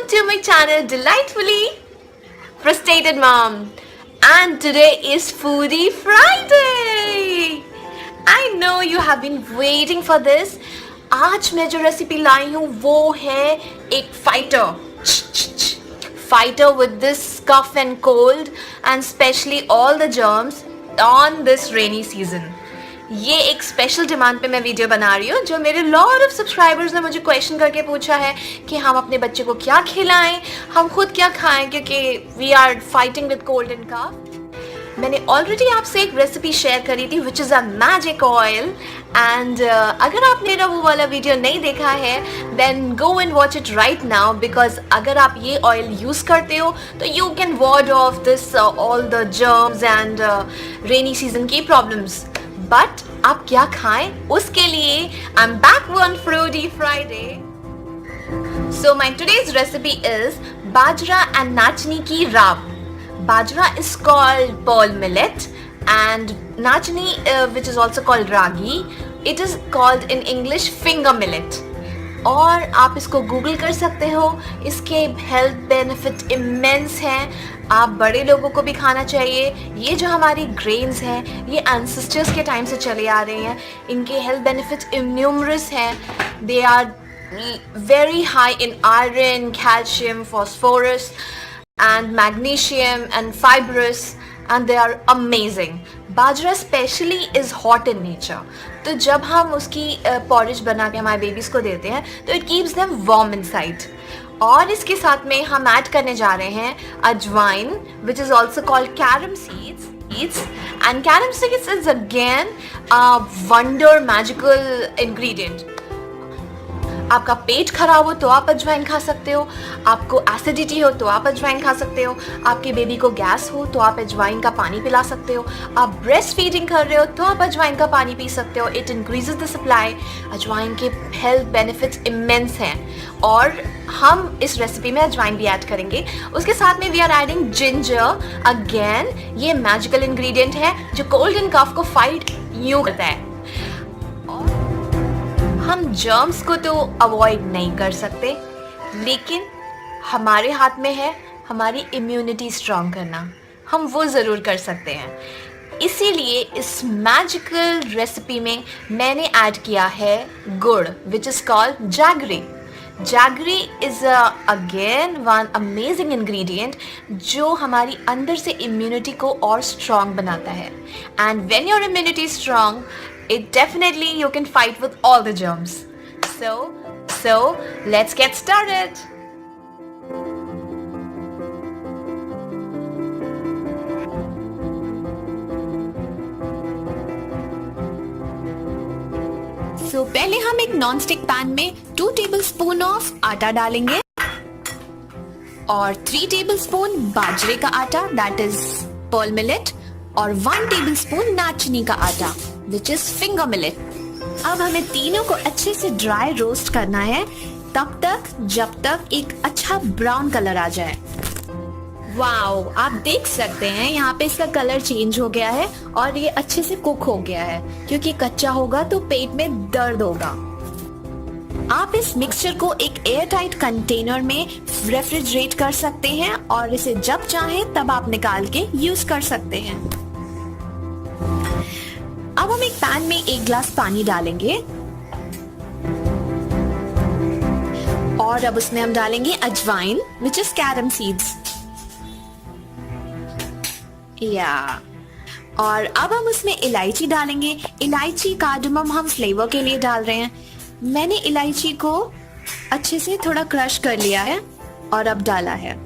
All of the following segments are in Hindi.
Welcome to my channel Delightfully Frustrated Mom, and today is Foodie Friday. I know you have been waiting for this. आज मैं जो रेसिपी लाई हूँ वो है एक fighter with this cough and cold and especially all the germs on this rainy season. ये एक स्पेशल डिमांड पे मैं वीडियो बना रही हूँ जो मेरे लॉट ऑफ सब्सक्राइबर्स ने मुझे क्वेश्चन करके पूछा है कि हम अपने बच्चे को क्या खिलाएं, हम खुद क्या खाएं, क्योंकि we are fighting with cold and cough. मैंने ऑलरेडी आपसे एक रेसिपी शेयर करी थी which is a magic oil, and अगर आपने मेरा वो वाला वीडियो नहीं देखा है then go and watch it right now, because अगर आप ये ऑयल यूज़ करते हो तो you can ward off this all the germs and rainy season की प्रॉब्लम्स। बट आप क्या खाएं उसके लिए I am back one fruity Friday. So my today's recipe is bajra and nachni की राब। Bajra is called pearl millet and nachni, which is also called ragi, it is called in English finger millet. और आप इसको गूगल कर सकते हो, इसके हेल्थ बेनिफिट इमेंस हैं। आप बड़े लोगों को भी खाना चाहिए। ये जो हमारी ग्रेन्स हैं ये एंसेस्टर्स के टाइम से चले आ रहे हैं, इनके हेल्थ बेनिफिट न्यूमरस हैं। They are very high in iron, calcium, phosphorus and magnesium and fibrous, and they are amazing. Bajra specially is hot in nature, तो जब हम उसकी porridge बना के हमारे बेबीज़ को देते हैं तो it keeps them warm inside. और इसके साथ में हम ऐड करने जा रहे हैं अजवाइन which is also called carom seeds, and carom seeds is again a wonder magical ingredient. आपका पेट खराब हो तो आप अजवाइन खा सकते हो, आपको एसिडिटी हो तो आप अजवाइन खा सकते हो, आपके बेबी को गैस हो तो आप अजवाइन का पानी पिला सकते हो, आप ब्रेस्ट फीडिंग कर रहे हो तो आप अजवाइन का पानी पी सकते हो। It increases the supply. अजवाइन के हेल्थ बेनिफिट्स इमेंस हैं और हम इस रेसिपी में अजवाइन भी ऐड करेंगे। उसके साथ में we are adding ginger. Again ये मैजिकल इंग्रेडिएंट है जो कोल्ड एंड कफ को फाइट यूँ करता है। हम जर्म्स को तो अवॉइड नहीं कर सकते, लेकिन हमारे हाथ में है हमारी इम्यूनिटी स्ट्रॉन्ग करना, हम वो ज़रूर कर सकते हैं। इसीलिए इस मैजिकल रेसिपी में मैंने ऐड किया है गुड़ which is called jaggery. Jaggery is again one amazing ingredient जो हमारी अंदर से इम्यूनिटी को और स्ट्रॉन्ग बनाता है। And when your immunity strong, it definitely you can fight with all the germs. So let's get started. So पहले हम एक नॉन स्टिक पैन में 2 टेबलस्पून ऑफ आटा डालेंगे और 3 टेबलस्पून बाजरे का आटा दैट इज पर्ल मिलेट और 1 टेबलस्पून नाचनी का आटा which is finger millet. अब हमें तीनों को अच्छे से ड्राई रोस्ट करना है तब तक जब तक एक अच्छा ब्राउन कलर आ जाए। वाओ, आप देख सकते हैं यहाँ पे इसका कलर चेंज हो गया है और ये अच्छे से कुक हो गया है, क्योंकि कच्चा होगा तो पेट में दर्द होगा। आप इस मिक्सचर को एक एयर टाइट कंटेनर में रेफ्रिजरेट कर सकते हैं और इसे जब चाहें तब आप निकाल के यूज कर सकते हैं। अब हम एक पैन में 1 ग्लास पानी डालेंगे और अब उसमें हम डालेंगे अजवाइन विच इज कैरम सीड्स और अब हम उसमें इलायची डालेंगे। इलायची कार्डमम हम फ्लेवर के लिए डाल रहे हैं। मैंने इलायची को अच्छे से थोड़ा क्रश कर लिया है और अब डाला है।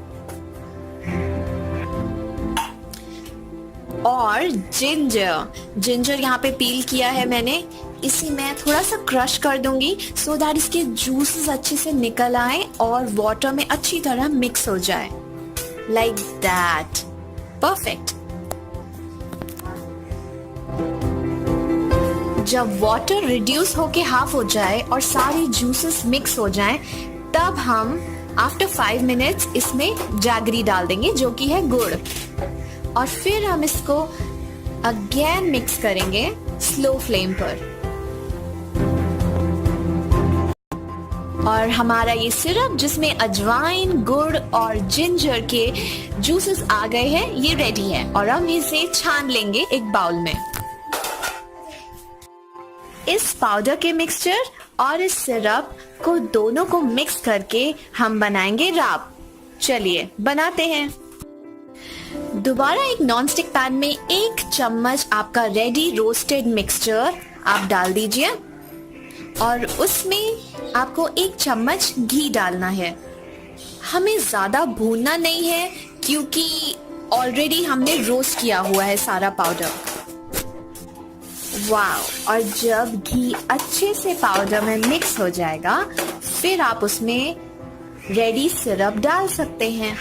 और जिंजर यहाँ पे पील किया है मैंने, इसी में थोड़ा सा क्रश कर दूंगी सो दैट इसके जूसेस अच्छे से निकल आए और वाटर में अच्छी तरह मिक्स हो जाए, लाइक दैट। परफेक्ट। जब वाटर रिड्यूस होके हाफ हो जाए और सारे जूसेस मिक्स हो जाएं, तब हम आफ्टर 5 मिनट्स इसमें जैगरी डाल देंगे जो कि है गुड़, और फिर हम इसको अगेन मिक्स करेंगे स्लो फ्लेम पर। और हमारा ये सिरप जिसमें अजवाइन, गुड़ और जिंजर के जूसेस आ गए हैं, ये रेडी है और हम इसे छान लेंगे एक बाउल में। इस पाउडर के मिक्सचर और इस सिरप को दोनों को मिक्स करके हम बनाएंगे राब। चलिए बनाते हैं। दोबारा एक नॉनस्टिक पैन में 1 चम्मच आपका रेडी रोस्टेड मिक्सचर आप डाल दीजिए और उसमें आपको 1 चम्मच घी डालना है। हमें ज्यादा भूनना नहीं है क्योंकि ऑलरेडी हमने रोस्ट किया हुआ है सारा पाउडर। वाव! और जब घी अच्छे से पाउडर में मिक्स हो जाएगा फिर आप उसमें रेडी सिरप डाल सकते हैं।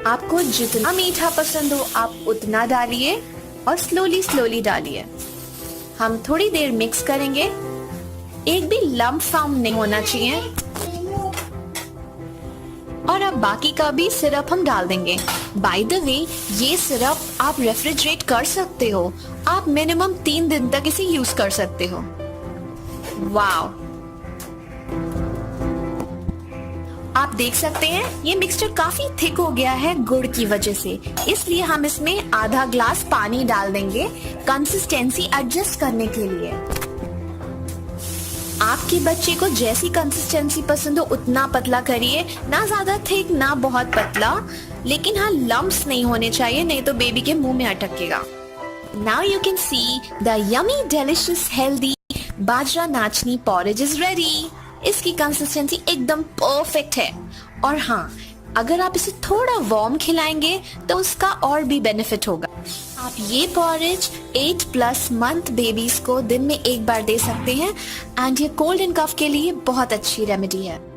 आपको जितना मीठा पसंद हो आप उतना डालिए और स्लोली डालिए। हम थोड़ी देर मिक्स करेंगे, एक भी लम्प फॉर्म नहीं होना चाहिए। और अब बाकी का भी सिरप हम डाल देंगे। बाय द वे, ये सिरप आप रेफ्रिजरेट कर सकते हो। आप मिनिमम 3 दिन तक इसे यूज कर सकते हो। वाव! आप देख सकते हैं ये मिक्सचर काफी थिक हो गया है गुड़ की वजह से, इसलिए हम इसमें आधा ग्लास पानी डाल देंगे कंसिस्टेंसी एडजस्ट करने के लिए। आपके बच्चे को जैसी कंसिस्टेंसी पसंद हो उतना पतला करिए, ना ज्यादा थिक ना बहुत पतला, लेकिन हाँ लम्प्स नहीं होने चाहिए, नहीं तो बेबी के मुंह में अटकेगा। Now you can see the yummy delicious healthy bajra nachni porridge is ready. इसकी कंसिस्टेंसी एकदम परफेक्ट है। और हाँ, अगर आप इसे थोड़ा वार्म खिलाएंगे तो उसका और भी बेनिफिट होगा। आप ये पॉरेज 8+ मंथ बेबीज को दिन में 1 बार दे सकते हैं एंड ये कोल्ड एंड कफ के लिए बहुत अच्छी रेमेडी है।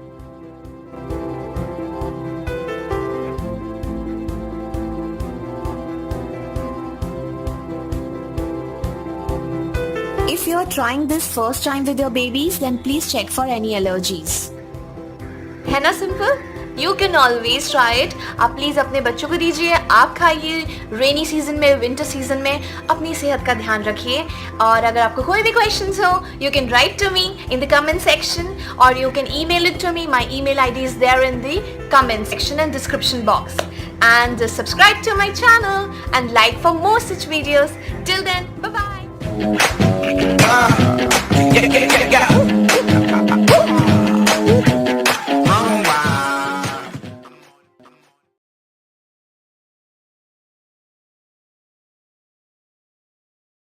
If you are trying this first time with your babies, then please check for any allergies. है ना simple? You can always try it. आप प्लीज अपने बच्चों को दीजिए, आप खाइए। रेनी सीजन में, विंटर सीजन में अपनी सेहत का ध्यान रखिए। और अगर आपको कोई भी क्वेश्चंस हो, you can write to me in the comment section or you can email it to me. My email ID is there in the comment section and description box. And subscribe to my channel and like for more such videos. Till then, bye bye.